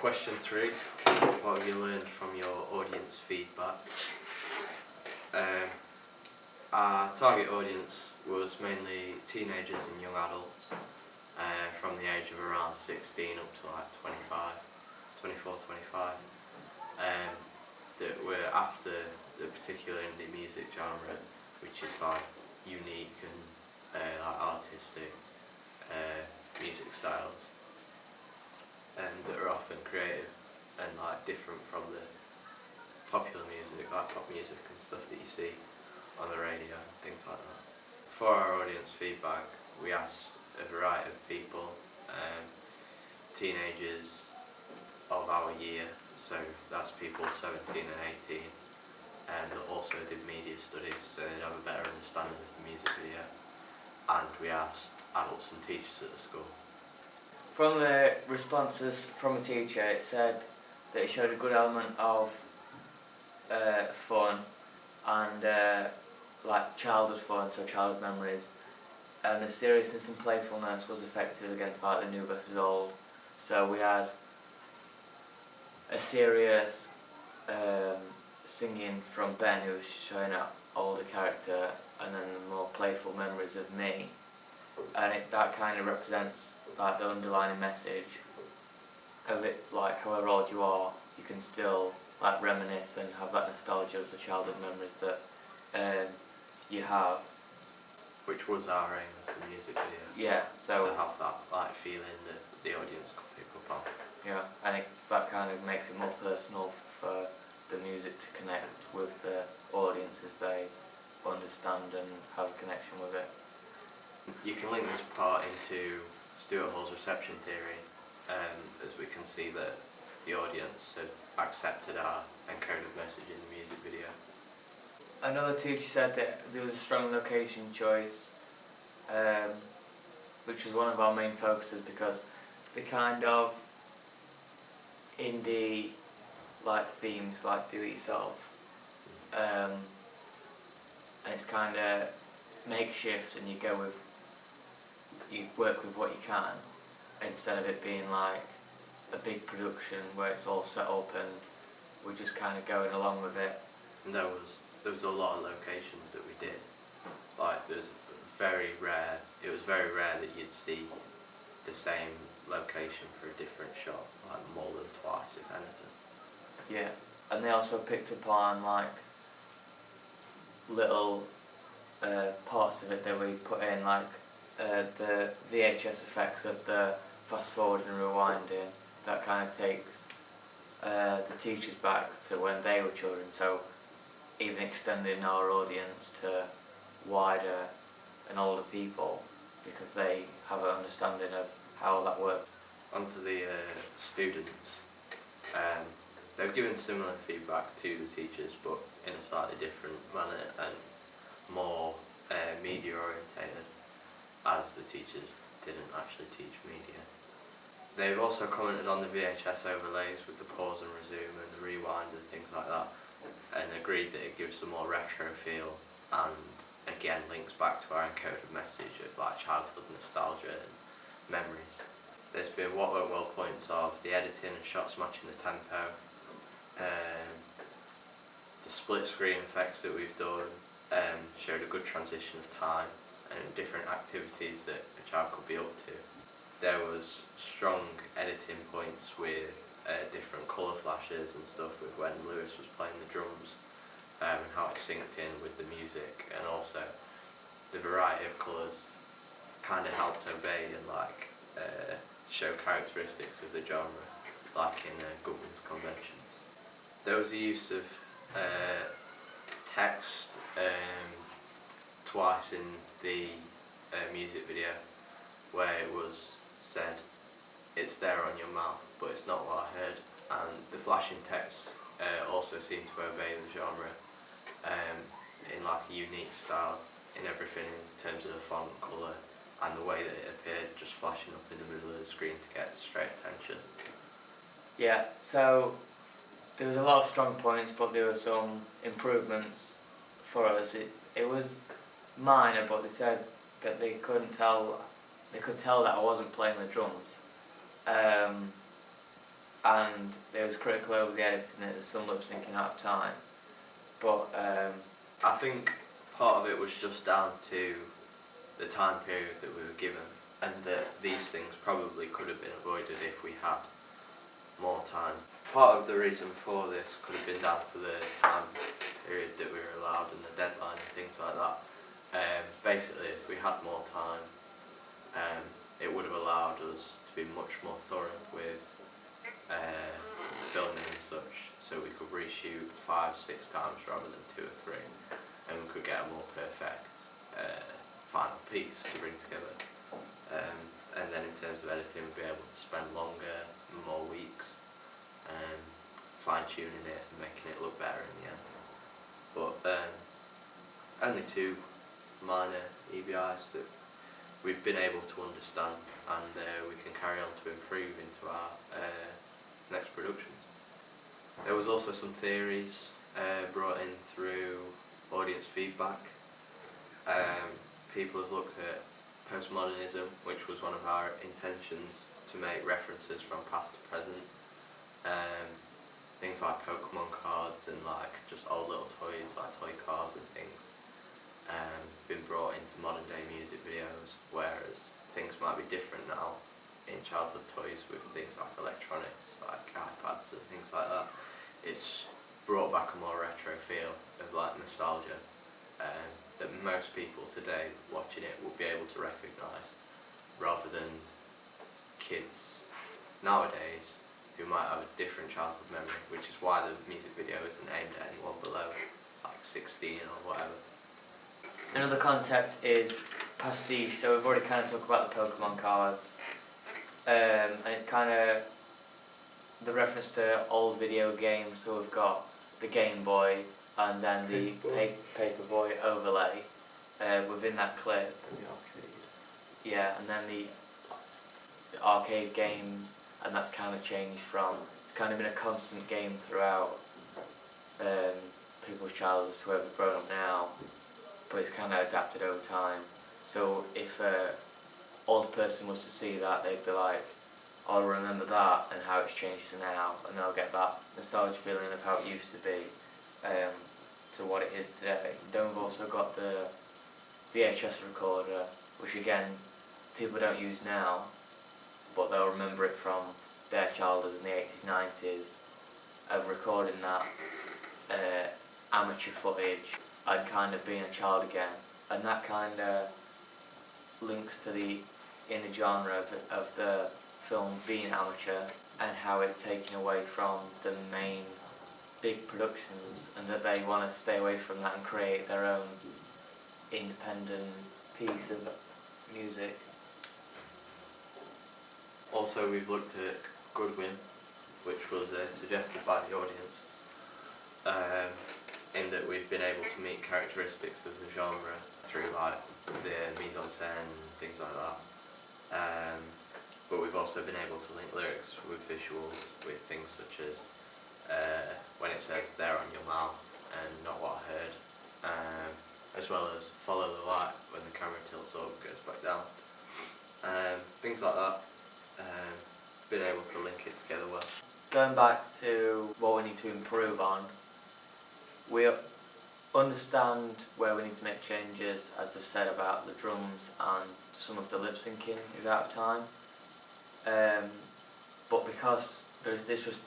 Question 3. What have you learned from your audience feedback? Our target audience was mainly teenagers and young adults from the age of around 16 up to like 24, 25 that were after the particular indie music genre, which is like unique and like artistic music styles, and that are often creative and like different from the popular music, like pop music and stuff that you see on the radio and things like that. For our audience feedback, we asked a variety of people, teenagers of our year, so that's people 17 and 18, and also did media studies, so they'd have a better understanding of the music video. And we asked adults and teachers at the school. From the responses from a teacher, it said that it showed a good element of fun and like childhood fun, so childhood memories, and the seriousness and playfulness was effective against like the new versus old. So we had a serious singing from Ben, who was showing an older character, and then the more playful memories of me, and that kind of represents like the underlying message of it, like however old you are, you can still like reminisce and have that nostalgia of the childhood memories that you have. Which was our aim of the music video. Yeah, so to have that like feeling that the audience could pick up on. Yeah, and that kind of makes it more personal for the music to connect with the audience as they understand and have a connection with it. You can link this part into Stuart Hall's reception theory, as we can see that the audience have accepted our encoded message in the music video. Another teacher said that there was a strong location choice, which was one of our main focuses, because the kind of indie like themes like do it yourself, and it's kind of makeshift, and you work with what you can, instead of it being like a big production where it's all set up and we're just kind of going along with it. And there was a lot of locations that we did. Like it was very rare that you'd see the same location for a different shot, like more than twice if anything. Yeah, and they also picked up on like little parts of it that we put in, like the VHS effects of the fast forwarding and rewinding. That kind of takes the teachers back to when they were children, so even extending our audience to wider and older people, because they have an understanding of how that works. Onto the students, they've given similar feedback to the teachers, but in a slightly different manner and more media orientated, as the teachers didn't actually teach media. They've also commented on the VHS overlays with the pause and resume and the rewind and things like that, and agreed that it gives a more retro feel and again links back to our encoded message of like childhood nostalgia and memories. There's been what went well points of the editing and shots matching the tempo, the split screen effects that we've done showed a good transition of time and different activities that a child could be up to. There was strong editing points with different colour flashes and stuff with when Lewis was playing the drums, and how it synced in with the music, and also the variety of colours kind of helped obey and like show characteristics of the genre, like in Goodwin's conventions. There was a use of text twice in the music video, where it was said, "It's there on your mouth, but it's not what I heard," and the flashing text also seemed to obey the genre in like a unique style in everything, in terms of the font, colour, and the way that it appeared, just flashing up in the middle of the screen to get straight attention. Yeah, so there was a lot of strong points, but there were some improvements for us. It was minor, but they said that they could tell that I wasn't playing the drums. and they was critical over the editing. There's some lip syncing out of time, but I think part of it was just down to the time period that we were given, and that these things probably could have been avoided if we had more time. Part of the reason for this could have been down to the time period that we were allowed and the deadline and things like that. Basically, if we had more time, it would have allowed us to be much more thorough with filming and such, so we could reshoot 5-6 times rather than 2 or 3, and we could get a more perfect final piece to bring together. And then in terms of editing, we'd be able to spend longer, more weeks, fine-tuning it and making it look better in the end. But only 2 minor EBIs that we've been able to understand, and we can carry on to improve into our next productions. There was also some theories brought in through audience feedback. People have looked at postmodernism, which was one of our intentions, to make references from past to present. Things like Pokemon cards and like just old little toys like toy cars and things been brought into modern day music videos, whereas things might be different now in childhood toys with things like electronics, like iPads and things like that. It's brought back a more retro feel of like nostalgia that most people today watching it will be able to recognise, rather than kids nowadays who might have a different childhood memory, which is why the music video isn't aimed at anyone below like 16 or whatever. Another concept is pastiche. So we've already kind of talked about the Pokemon cards, and it's kind of the reference to old video games. So we've got the Game Boy and then the Paperboy overlay within that clip. And the arcade. Yeah, and then the arcade games, and that's kind of changed from, it's kind of been a constant game throughout people's childhoods to whoever's grown up now, but it's kind of adapted over time. So if an old person was to see that, they'd be like, I'll remember that and how it's changed to now, and they'll get that nostalgia feeling of how it used to be to what it is today. Then we've also got the VHS recorder, which again people don't use now, but they'll remember it from their childhood in the 80s, 90s of recording that amateur footage and kind of being a child again, and that kind of links to the inner genre of the film being amateur and how it's taken away from the main big productions, and that they want to stay away from that and create their own independent piece of music. Also, we've looked at Goodwin, which was suggested by the audiences, in that we've been able to meet characteristics of the genre through like the mise en scène, things like that. But we've also been able to link lyrics with visuals, with things such as when it says "there on your mouth" and "not what I heard," as well as "follow the light" when the camera tilts up, goes back down. Things like that. Been able to link it together well. Going back to what we need to improve on, we understand where we need to make changes, as I've said about the drums and some of the lip syncing is out of time. But because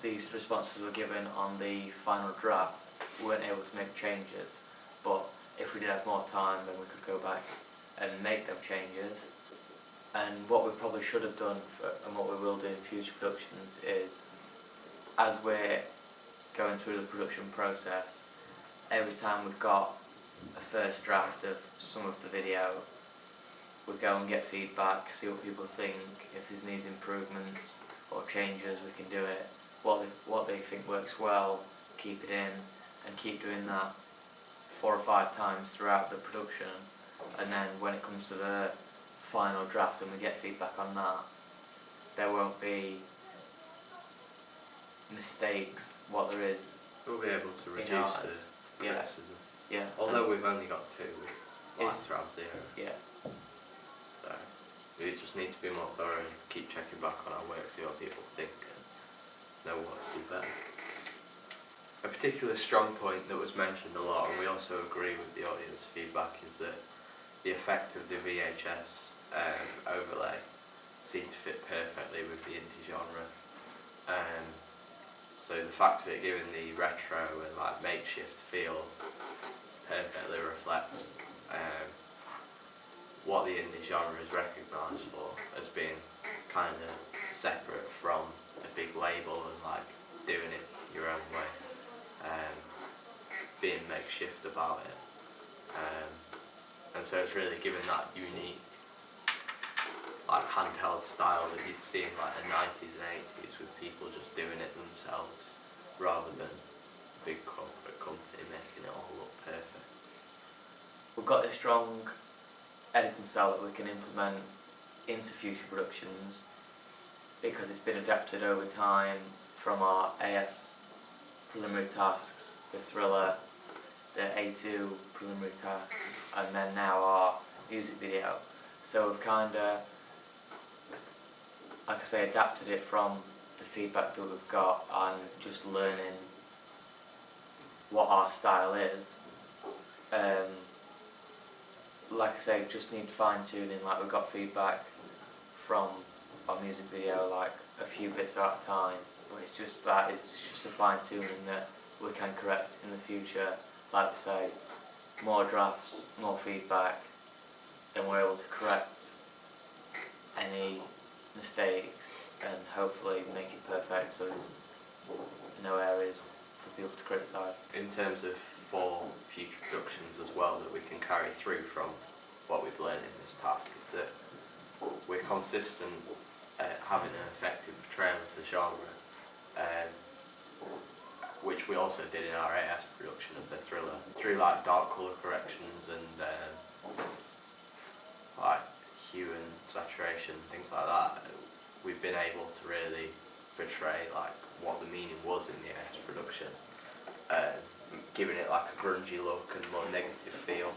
these responses were given on the final draft, we weren't able to make changes. But if we did have more time, then we could go back and make them changes. And what we probably should have done, and what we will do in future productions, is as we're going through the production process, every time we've got a first draft of some of the video, we go and get feedback, see what people think, if there's needs improvements or changes, we can do it. What they think works well, keep it in, and keep doing that 4 or 5 times throughout the production. And then when it comes to the final draft and we get feedback on that, there won't be mistakes. What there is, we'll be able to reduce the criticism. Yeah. Although we've only got 2, like It's- to have 0. Yeah. So we just need to be more thorough and keep checking back on our work, see what people think, know what to do better. A particular strong point that was mentioned a lot, and we also agree with the audience feedback, is that the effect of the VHS overlay seemed to fit perfectly with the indie genre. So the fact of it giving the retro and like makeshift feel perfectly reflects what the indie genre is recognised for as being kind of separate from a big label and like doing it your own way, being makeshift about it, and so it's really given that unique like handheld style that you'd see in like the 90s and 80s with people just doing it themselves rather than a big corporate company making it all look perfect. We've got a strong editing style that we can implement into future productions because it's been adapted over time from our AS preliminary tasks, the thriller, the A2 preliminary tasks, and then now our music video. So we've kind of, like I say, adapted it from the feedback that we've got and just learning what our style is. Like I say, just need fine tuning. Like we've got feedback from our music video, like a few bits at a time, but it's just that, it's just a fine tuning that we can correct in the future. Like we say, more drafts, more feedback, then we're able to correct any mistakes and hopefully make it perfect so there's no areas for people to criticise. In terms of for future productions as well that we can carry through from what we've learned in this task is that we're consistent at having an effective portrayal of the genre, which we also did in our AS production of the thriller through like dark colour corrections and like hue and saturation, things like that. We've been able to really portray like what the meaning was in the AS production, giving it like a grungy look and more negative feel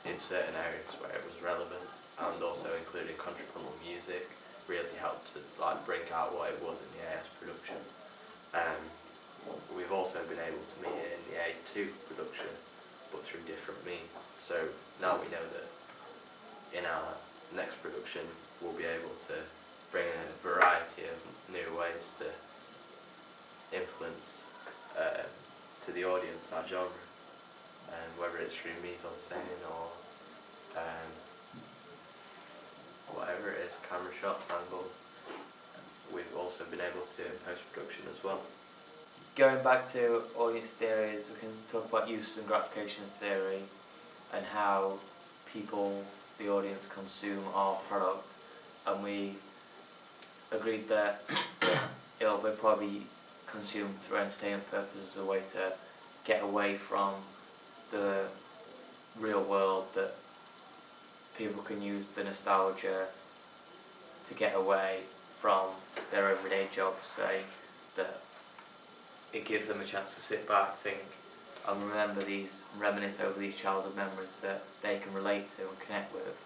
in certain areas where it was relevant, and also including contrapuntal music really helped to like bring out what it was in the AS production. We've also been able to meet it in the A2 production, but through different means. So now we know that in our next production we'll be able to bring in a variety of new ways to influence to the audience our genre, whether it's through mise-en-scène or whatever it is, camera shots, angle. We've also been able to do it in post-production as well. Going back to audience theories, we can talk about uses and gratifications theory and how people, the audience, consume our product, and we agreed that it'll be probably consumed for entertainment purposes, a way to get away from the real world, that people can use the nostalgia to get away from their everyday jobs, say, that it gives them a chance to sit back, think, and remember these, reminisce over these childhood memories that they can relate to and connect with.